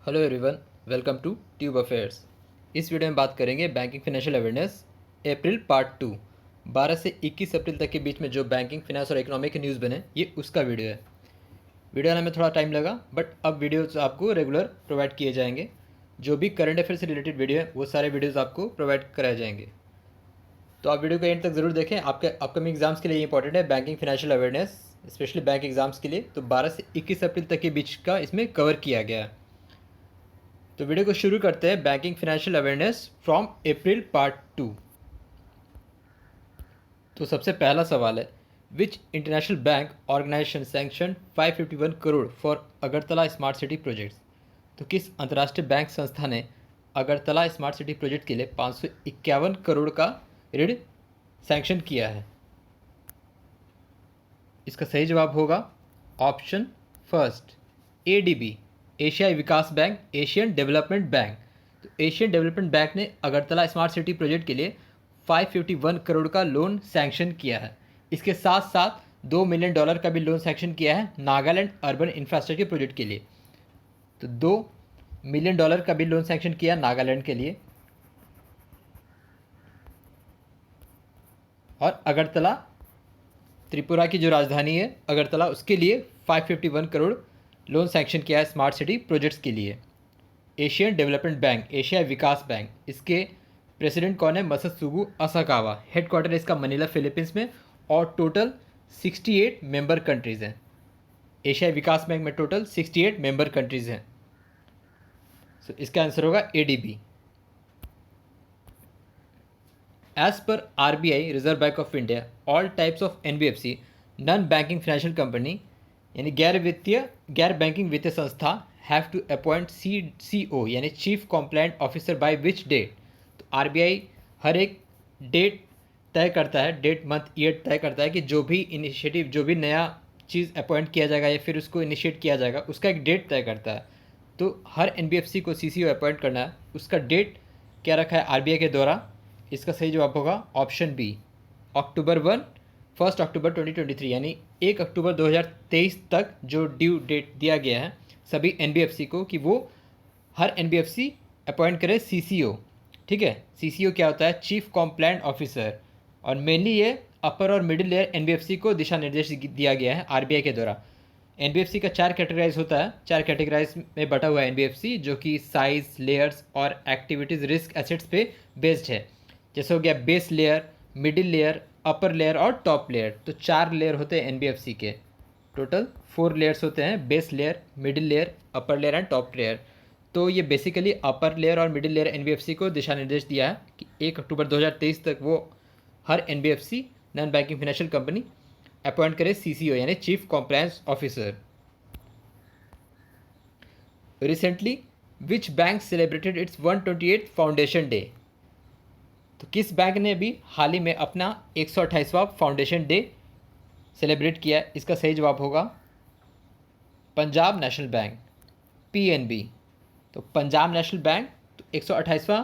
Hello everyone, welcome to tube affairs. इस video में बात करेंगे banking financial awareness April part 2। 12 से 21 अप्रैल तक के बीच में जो बैंकिंग फाइनेंस और इकोनॉमिक के न्यूज़ बने, ये उसका वीडियो है। वीडियो आने में थोड़ा टाइम लगा, बट अब वीडियोज़ आपको रेगुलर प्रोवाइड किए जाएंगे। जो भी करंट अफेयर से रिलेटेड वीडियो है वो सारे वीडियोज़ आपको प्रोवाइड कराए जाएंगे। तो आप वीडियो को एंड तक ज़रूर देखें। आपके अपकमिंग एग्जाम्स के लिए इंपॉर्टेंट है banking financial awareness, specially bank exams के लिए। तो 12 से 21 अप्रैल तक के बीच का इसमें कवर किया गया है। तो वीडियो को शुरू करते हैं banking financial awareness from April part 2। तो सबसे पहला सवाल है, which international bank organisation sanction 551 crore for Agartala smart city projects. तो किस अंतर्राष्ट्रीय बैंक संस्था ने अगरतला स्मार्ट सिटी प्रोजेक्ट के लिए 551 करोड़ का ऋण सैंक्शन किया है? इसका सही जवाब होगा ऑप्शन फर्स्ट, एडीबी, एशियाई विकास बैंक, एशियन डेवलपमेंट बैंक। तो एशियन डेवलपमेंट बैंक ने अगरतला स्मार्ट सिटी प्रोजेक्ट के लिए 551 करोड़ का लोन सैंक्शन किया है। इसके साथ साथ $2 मिलियन का भी लोन सैंक्शन किया है नागालैंड अर्बन इंफ्रास्ट्रक्चर प्रोजेक्ट के लिए। तो $2 मिलियन का भी लोन सैंक्शन किया नागालैंड के लिए। और अगरतला, त्रिपुरा की जो राजधानी है अगरतला, उसके लिए 551 करोड़ लोन सैंक्शन किया है स्मार्ट सिटी प्रोजेक्ट्स के लिए। एशियन डेवलपमेंट बैंक, एशिया विकास बैंक, इसके प्रेसिडेंट कौन है? मसत्सुगु असाकावा। हेडक्वार्टर इसका मनीला फिलीपींस में, और टोटल 68 मेंबर कंट्रीज़ हैं। एशिया विकास बैंक में टोटल 68 मेंबर कंट्रीज़ हैं। सो इसका आंसर होगा ADB. As per RBI, Reserve Bank of India, all types of NBFC, non banking financial company, यानी गैर बैंकिंग वित्तीय संस्था, हैव टू अपॉइंट CCO यानी chief compliant officer by which date. तो RBI हर एक डेट तय करता है, डेट मंथ ईयर तय करता है कि जो भी इनिशिएटिव, जो भी नया चीज़ अपॉइंट किया जाएगा या फिर उसको इनिशिएट किया जाएगा, उसका एक डेट तय करता है। तो हर NBFC को CCO अपॉइंट करना है, उसका डेट क्या रखा है RBI के द्वारा? इसका सही जवाब होगा ऑप्शन बी, अक्टूबर 1 अक्टूबर 2023, यानी 1 अक्टूबर 2023 तक जो ड्यू डेट दिया गया है सभी NBFC को कि वो हर NBFC अपॉइंट करे CCO। ठीक है, CCO क्या होता है? Chief compliant officer. और मेनली ये अपर और मिडिल लेयर NBFC को दिशा निर्देश दिया गया है RBI के द्वारा। NBFC का 4 कैटेगराइज होता है, 4 कैटेगराइज में बटा हुआ है NBFC, जो कि साइज, लेयर्स और एक्टिविटीज़ रिस्क एसेट्स पे बेस्ड है। जैसे हो गया base layer, middle layer, upper layer और टॉप लेयर। तो 4 लेयर होते हैं NBFC के, टोटल 4 लेयर्स होते हैं, base layer, middle layer, upper layer and top layer. तो ये बेसिकली अपर लेयर और मिडिल लेयर NBFC को दिशा निर्देश दिया है कि 1 अक्टूबर 2023 तक वो हर NBFC, non banking financial company, appoint करे CCO यानी chief compliance officer. Recently which bank celebrated its 128th foundation day. तो किस बैंक ने भी हाल ही में अपना 128वां फाउंडेशन डे सेलिब्रेट किया? इसका सही जवाब होगा पंजाब नेशनल बैंक, PNB। तो पंजाब नेशनल बैंक तो 128वां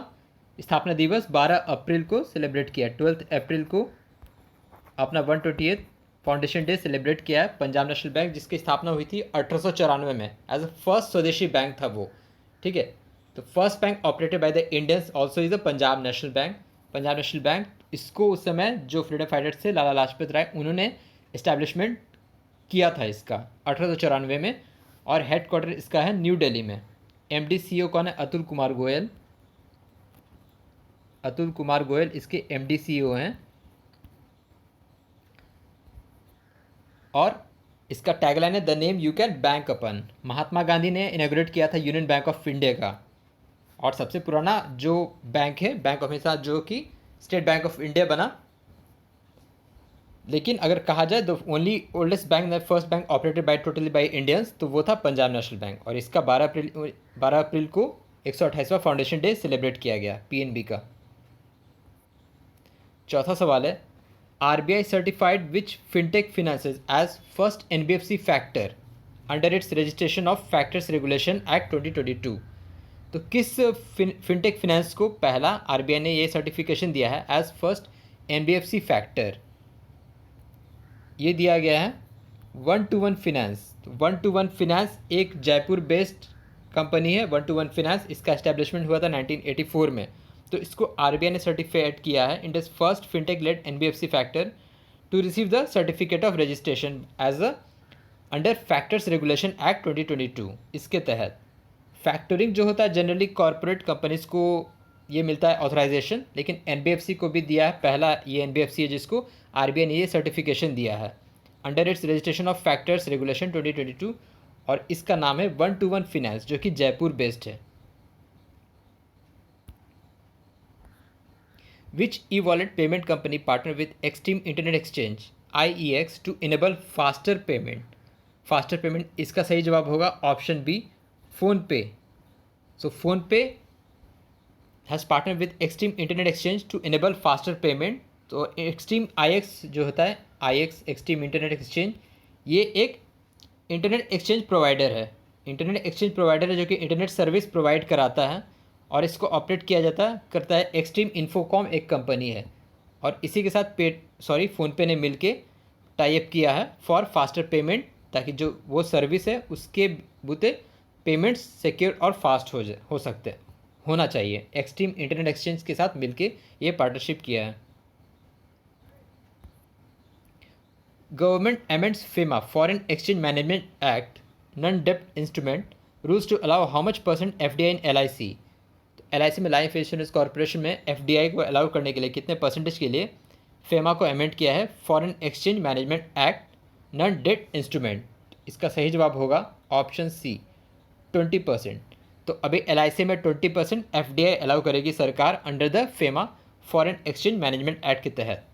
स्थापना दिवस 12 अप्रैल को सेलिब्रेट किया, 12 अप्रैल को अपना 128th फाउंडेशन डे सेलिब्रेट किया है पंजाब नेशनल बैंक, जिसकी स्थापना हुई थी 1894 में। एज अ फर्स्ट स्वदेशी बैंक था वो। ठीक है, तो first bank operated by the Indians also is the Punjab national bank. Punjab national bank, इसको उस समय जो फ्रीडम फाइटर्स थे लाला लाजपत राय, उन्होंने इस्टेब्लिशमेंट किया था इसका 1894 में। और हेड क्वार्टर इसका है न्यू दिल्ली में। MD CEO कौन है? अतुल कुमार गोयल। अतुल कुमार गोयल इसके MD CEO हैं। और इसका टैगलाइन है the name you can bank upon. Mahatma Gandhi ने इनॉग्रेट किया था यूनियन बैंक ऑफ इंडिया का। और सबसे पुराना जो बैंक है, बैंक ऑफ इंडिया, जो कि स्टेट बैंक ऑफ इंडिया बना। लेकिन अगर कहा जाए the only oldest bank, first bank operated by totally by Indians, तो वो था पंजाब नेशनल बैंक। और इसका 12 अप्रैल को 128वां फाउंडेशन डे सेलिब्रेट किया गया PNB का। चौथा सवाल है, RBI certified which fintech finances as first NBFC factor under its registration of factors regulation act 2022। तो किस फिनटेक फिनेंस को पहला RBI ने ये सर्टिफिकेशन दिया है एज फर्स्ट NBFC फैक्टर? ये दिया गया है 121 फिनेंस। तो 121 फिनेंस एक जयपुर बेस्ड कंपनी है 1-to-1 फिनेंस, इसका एस्टेब्लिशमेंट हुआ था 1984 में। तो इसको आरबीआई ने सर्टिफाइड किया है India's first fintech led NBFC factor to receive the certificate of registration as a under factors regulation act 2022। इसके तहत फैक्टरिंग जो होता है जनरली कॉरपोरेट कंपनीज को ये मिलता है ऑथराइजेशन, लेकिन एनबीएफसी को भी दिया है। पहला ये एनबीएफसी है जिसको आरबीआई ने ये सर्टिफिकेशन दिया है under its registration of factors regulation 2022, और इसका नाम है 1-to-1 फिनेंस, जो कि जयपुर बेस्ड है। Which e wallet payment company partner with extreme internet exchange IEX to enable faster payment. Faster payment, इसका सही जवाब होगा option B, PhonePe. So PhonePe has partner with extreme internet exchange to enable faster payment. तो extreme IX जो होता है, IX extreme internet exchange, ये एक इंटरनेट एक्सचेंज प्रोवाइडर है। इंटरनेट एक्सचेंज प्रोवाइडर है जो कि इंटरनेट सर्विस प्रोवाइड कराता है, और इसको ऑपरेट किया करता है एक्सट्रीम इन्फोकॉम, एक कंपनी है। और इसी के साथ फ़ोनपे ने मिलके टाई अप किया है फॉर फास्टर पेमेंट, ताकि जो वो सर्विस है उसके बुते पेमेंट्स सिक्योर और फास्ट हो सकते होना चाहिए। एक्सट्रीम इंटरनेट एक्सचेंज के साथ मिलके ये पार्टनरशिप किया है। Government amends FEMA foreign exchange management act non डेप्ट instrument rules to allow how much % FDI in LIC। तो LIC में लाइफ इंश्योरेंस कॉर्पोरेशन में FDI को अलाउ करने के लिए कितने परसेंटेज के लिए FEMA को अमेंड किया है? Foreign exchange management act non डेप्ट इंस्ट्रूमेंट। इसका सही जवाब होगा ऑप्शन सी, 20%। तो अभी LIC में 20% FDI अलाउ करेगी सरकार under the FEMA foreign exchange management act के तहत।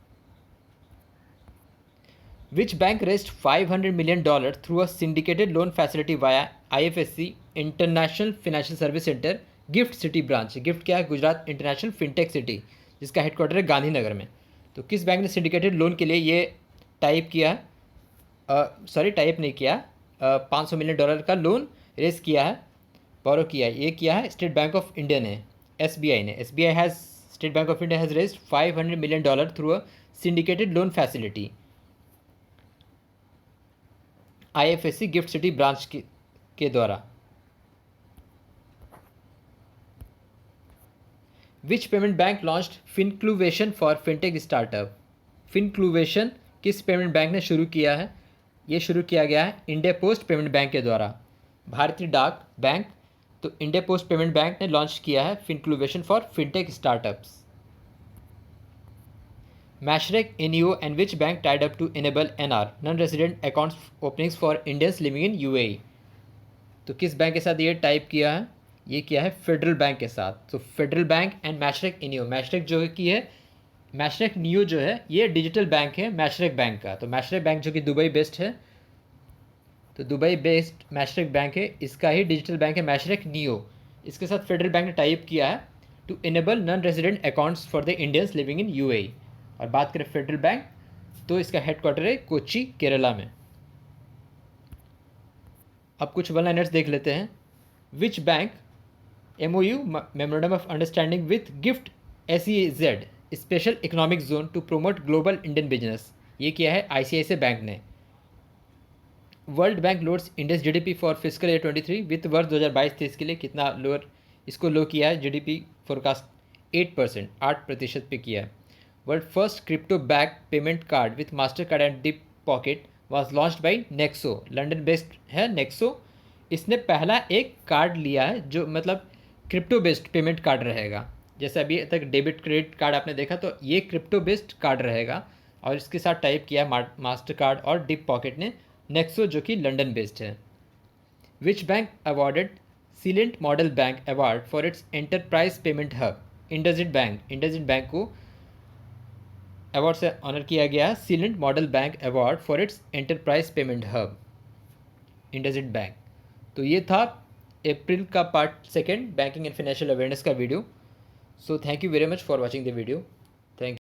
Which bank raised $500 million through a syndicated loan facility via IFSC International Financial Service Center gift city branch. Gift क्या है? Gujarat international fintech city, जिसका headquarter है गांधीनगर में। तो किस बैंक ने सिंडिकेटेड लोन के लिए ये टाइप किया है? टाइप नहीं किया, $500 मिलियन का लोन रेज किया है, बोरो किया है। ये किया है स्टेट बैंक ऑफ इंडिया ने, SBI ने। स्टेट बैंक ऑफ इंडिया has raised $500 million through a syndicated loan facility IFSC gift city branch के द्वारा। Which payment bank launched Fincluvation for fintech startup. Fincluvation किस पेमेंट बैंक ने शुरू किया है? ये शुरू किया गया है इंडिया पोस्ट पेमेंट बैंक के द्वारा, भारतीय डाक बैंक। तो इंडिया पोस्ट पेमेंट बैंक ने लॉन्च किया है Fincluvation for fintech startups. Mashreq NEO and which bank tied up to enable NR non-resident accounts openings for Indians living in UAE। तो किस बैंक के साथ ये टाइप किया है? ये किया है फेडरल बैंक के साथ। तो federal bank and Mashreq NEO। Mashreq जो की है, Mashreq NEO जो है ये डिजिटल बैंक है Mashreq बैंक का। तो Mashreq बैंक जो कि दुबई बेस्ड है, तो दुबई बेस्ड Mashreq बैंक है, इसका ही डिजिटल बैंक है Mashreq NEO। इसके साथ फेडरल बैंक ने टाइप किया है to enable non resident accounts for the Indians living in UAE। और बात करें फेडरल बैंक, तो इसका हेडक्वार्टर है कोच्चि, केरला में। अब कुछ वन लाइनर्स देख लेते हैं। Which bank MOU memorandum of understanding with gift SEZ special economic zone to promote global Indian business. ये किया है ICICI बैंक ने। World bank loads India's GDP for physical year 23 वित्त वर्ष 2022-23 के लिए कितना लोअर, इसको लो किया है। GDP फोरकास्ट 8%, 8% पे किया है। World first crypto back payment card with master card and dip pocket was launched by Nexo. London based है नेक्सो। इसने पहला एक कार्ड लिया है जो मतलब क्रिप्टो बेस्ड पेमेंट कार्ड रहेगा। जैसे अभी तक डेबिट क्रेडिट कार्ड आपने देखा, तो ये क्रिप्टो बेस्ड कार्ड रहेगा। और इसके साथ टाइप किया मास्टर कार्ड और डिप पॉकेट ने नेक्सो, जो कि लंडन बेस्ड है। Which bank awarded Celent model bank award for its enterprise payment hub. IndusInd bank को अवार्ड से ऑनर किया गया Celent model bank award for its enterprise payment hub, IndusInd bank. तो ये था अप्रैल का part 2 banking and financial awareness का video. So thank you very much for watching the video.